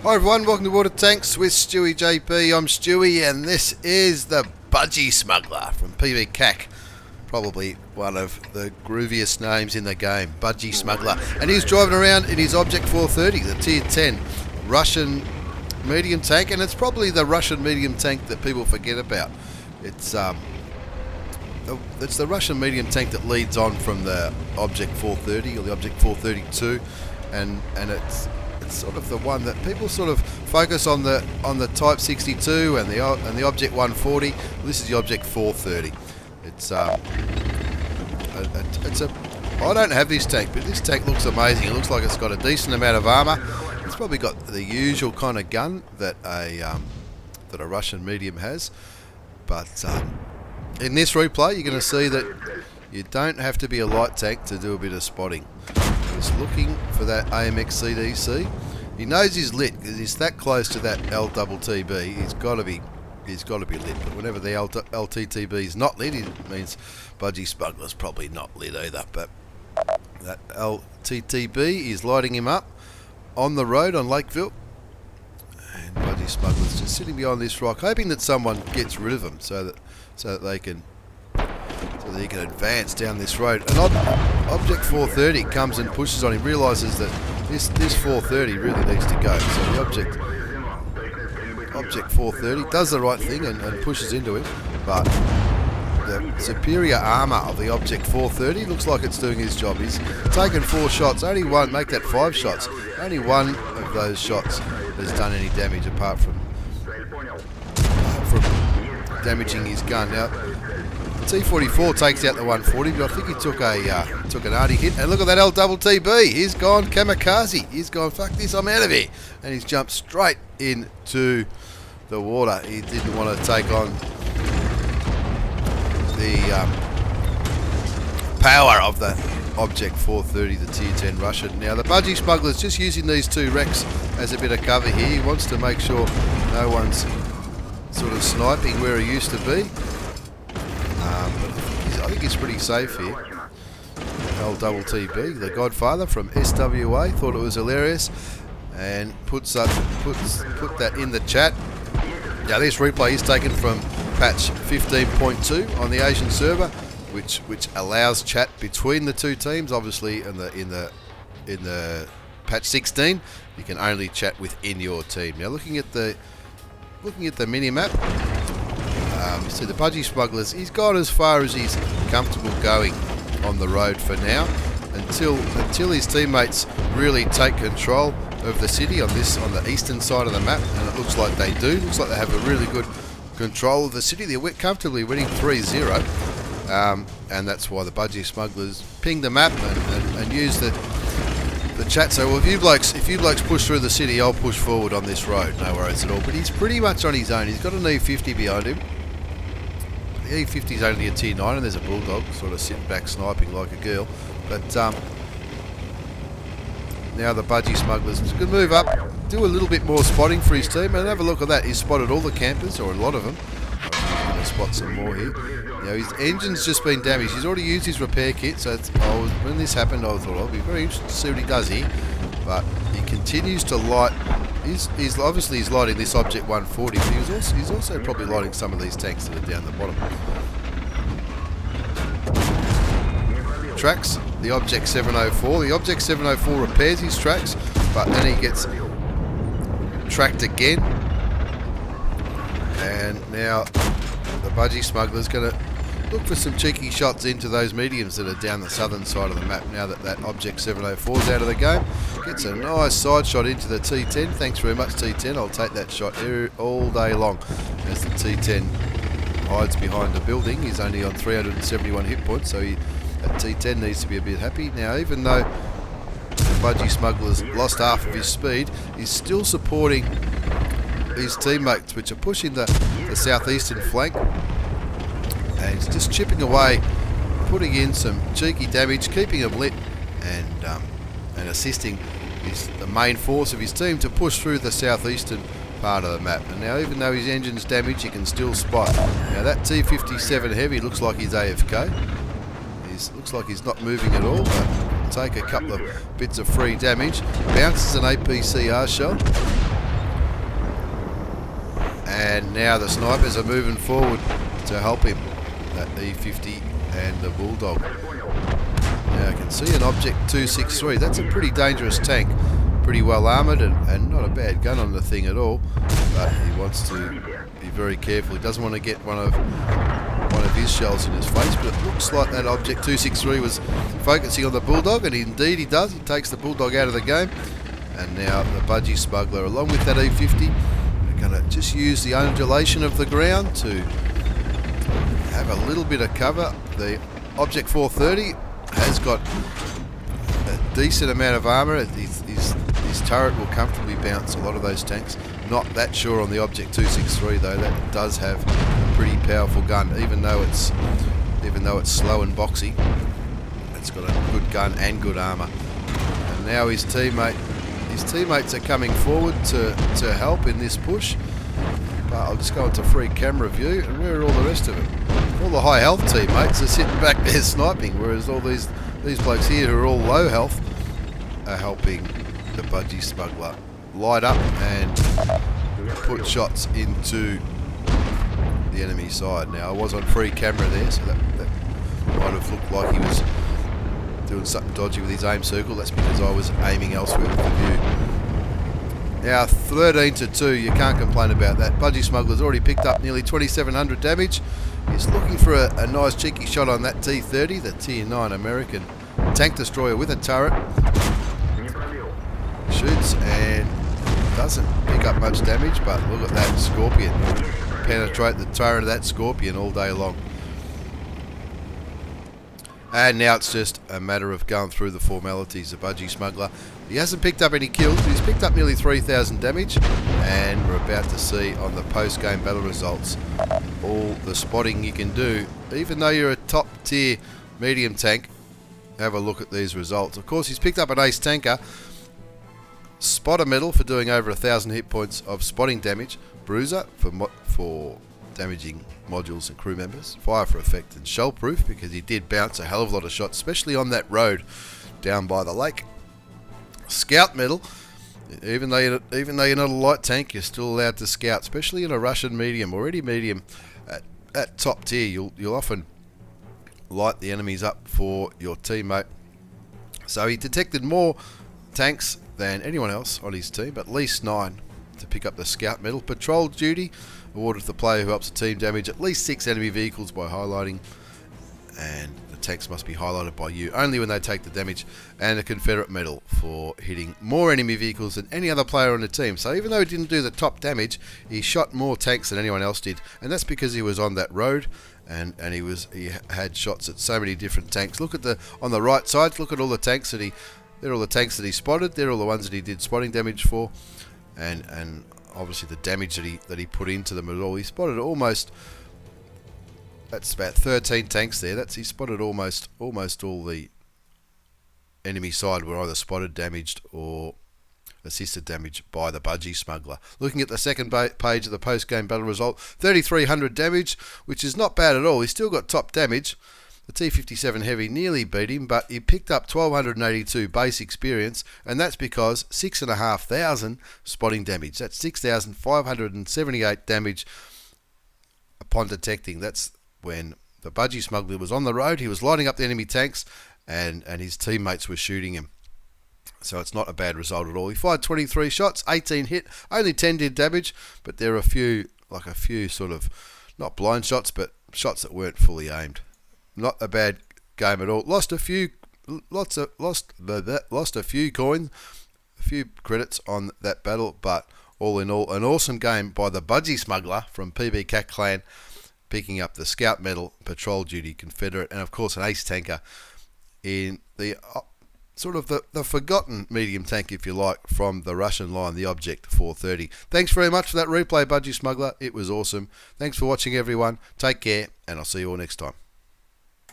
Hi everyone, welcome to Water Tanks with stewiejp. I'm Stewie and this is the Budgie Smuggler from PBKAC. Probably one of the grooviest names in the game, Budgie Smuggler. And he's driving around in his Object 430, the Tier 10 Russian medium tank, and it's probably the Russian medium tank that people forget about. It's the Russian medium tank that leads on from the Object 430 or the Object 432, and it's sort of the one that people sort of focus on the Type 62 and the Object 140. This is the Object 430. I don't have this tank, but this tank looks amazing. It looks like it's got a decent amount of armour. It's probably got the usual kind of gun that a Russian medium has, but in this replay you're going to see that you don't have to be a light tank to do a bit of spotting. He's looking for that AMX CDC. He knows he's lit because he's that close to that LTTB. He's got to be lit. But whenever the LTTB is not lit, it means Budgie Smuggler's probably not lit either. But that LTTB is lighting him up on the road on Lakeville, and Budgie Smuggler's just sitting behind this rock, hoping that someone gets rid of him so that they can advance down this road. And Object 430 comes and pushes on him, realises that this 430 really needs to go. So the Object 430 does the right thing and pushes into him, but the superior armour of the Object 430 looks like it's doing his job. He's taken 4 shots, only one, make that 5 shots. Only one of those shots has done any damage apart from damaging his gun. Now, T44 takes out the 140, but I think he took an arty hit. And look at that LTTB. He's gone kamikaze. He's gone, fuck this, I'm out of here. And he's jumped straight into the water. He didn't want to take on the power of the Object 430, the Tier 10 Russian. Now the Budgie Smuggler's just using these 2 wrecks as a bit of cover here. He wants to make sure no one's sort of sniping where he used to be. But I think he's pretty safe here. LTTB, the Godfather from SWA, thought it was hilarious and put that in the chat. Now this replay is taken from patch 15.2 on the Asian server, which allows chat between the 2 teams. Obviously, in the patch 16, you can only chat within your team. Now looking at the mini map. You see the Budgie Smugglers, he's gone as far as he's comfortable going on the road for now, until his teammates really take control of the city on the eastern side of the map, and it looks like they do. Looks like they have a really good control of the city. They're comfortably winning 3-0, and that's why the Budgie Smugglers ping the map and use the chat. So, well, if you blokes push through the city, I'll push forward on this road, no worries at all. But he's pretty much on his own. He's got an E50 behind him. The E50 is only a Tier 9, and there's a Bulldog sort of sitting back sniping like a girl. But now the Budgie Smugglers can move up, do a little bit more spotting for his team, and have a look at that. He's spotted all the campers, or a lot of them. I'm going to spot some more here. Now his engine's just been damaged. He's already used his repair kit, so when this happened, I thought I'll be very interested to see what he does here. But he continues to light. He's obviously lighting this Object 140, but he's also probably lighting some of these tanks that are down the bottom. Tracks the Object 704. The Object 704 repairs his tracks, but then he gets tracked again. And now the Budgie Smuggler's going to look for some cheeky shots into those mediums that are down the southern side of the map now that Object 704 is out of the game. Gets a nice side shot into the T10. Thanks very much, T10. I'll take that shot all day long as the T10 hides behind the building. He's only on 371 hit points, so that T10 needs to be a bit happy. Now, even though the Budgie Smuggler's lost half of his speed, he's still supporting his teammates, which are pushing the southeastern flank. And he's just chipping away, putting in some cheeky damage, keeping him lit, and assisting the main force of his team to push through the southeastern part of the map. And now, even though his engine's damaged, you can still spot. Now that T57 Heavy looks like he's AFK. Looks like he's not moving at all, but take a couple of bits of free damage. Bounces an APCR shell. And now the snipers are moving forward to help him. That E50 and the Bulldog. Now I can see an Object 263. That's a pretty dangerous tank. Pretty well armoured and not a bad gun on the thing at all. But he wants to be very careful. He doesn't want to get one of his shells in his face. But it looks like that Object 263 was focusing on the Bulldog, and indeed he does. He takes the Bulldog out of the game. And now the Budgie Smuggler, along with that E50, are going to just use the undulation of the ground to have a little bit of cover. The Object 430 has got a decent amount of armour. His turret will comfortably bounce a lot of those tanks. Not that sure on the Object 263 though. That does have a pretty powerful gun, even though it's slow and boxy. It's got a good gun and good armour. And now his teammates are coming forward to help in this push. But I'll just go into free camera view, and where are all the rest of them? All the high health teammates are sitting back there sniping, whereas all these blokes here who are all low health are helping the Budgie Smuggler light up and put shots into the enemy side. Now I was on free camera there, so that might have looked like he was doing something dodgy with his aim circle. That's because I was aiming elsewhere with the view. Now 13-2, you can't complain about that. Budgie Smuggler's already picked up nearly 2,700 damage. He's looking for a nice cheeky shot on that T-30, the Tier 9 American tank destroyer with a turret. Shoots and doesn't pick up much damage, but look at that Scorpion. Penetrate the turret of that Scorpion all day long. And now it's just a matter of going through the formalities. The Budgie Smuggler, he hasn't picked up any kills, but he's picked up nearly 3,000 damage. And we're about to see on the post-game battle results all the spotting you can do. Even though you're a top tier medium tank, have a look at these results. Of course, he's picked up an ace tanker. Spotter medal for doing over 1,000 hit points of spotting damage. Bruiser for damaging modules and crew members. Fire for effect and shell proof, because he did bounce a hell of a lot of shots, especially on that road down by the lake. Scout medal. Even though you're not a light tank, you're still allowed to scout, especially in a Russian medium or any medium at top tier. You'll often light the enemies up for your teammate. So he detected more tanks than anyone else on his team, at least 9 to pick up the Scout medal. Patrol duty awarded to the player who helps the team damage at least 6 enemy vehicles by highlighting, and the tanks must be highlighted by you only when they take the damage. And a Confederate medal for hitting more enemy vehicles than any other player on the team. So even though he didn't do the top damage, he shot more tanks than anyone else did, and that's because he was on that road. And he had shots at so many different tanks. Look at on the right side. Look at all the tanks that they're all the tanks that he spotted. They're all the ones that he did spotting damage for, and obviously the damage that he put into them at all. He spotted almost. That's about 13 tanks there. He spotted almost all the enemy side were either spotted, damaged, or assisted damage by the Budgie Smuggler. Looking at the second page of the post-game battle result, 3,300 damage, which is not bad at all. He's still got top damage. The T-57 Heavy nearly beat him, but he picked up 1,282 base experience, and that's because 6,500 spotting damage. That's 6,578 damage upon detecting. That's when the Budgie Smuggler was on the road. He was lighting up the enemy tanks, and his teammates were shooting him. So it's not a bad result at all. He fired 23 shots, 18 hit, only 10 did damage, but there are a few sort of, not blind shots, but shots that weren't fully aimed. Not a bad game at all. Lost a few coins, a few credits on that battle, but all in all, an awesome game by the Budgie Smuggler from PBKAC clan, picking up the Scout medal, Patrol duty, Confederate, and of course an ace tanker in the sort of the forgotten medium tank, if you like, from the Russian line, the Object 430. Thanks very much for that replay, Budgie Smuggler. It was awesome. Thanks for watching, everyone. Take care, and I'll see you all next time.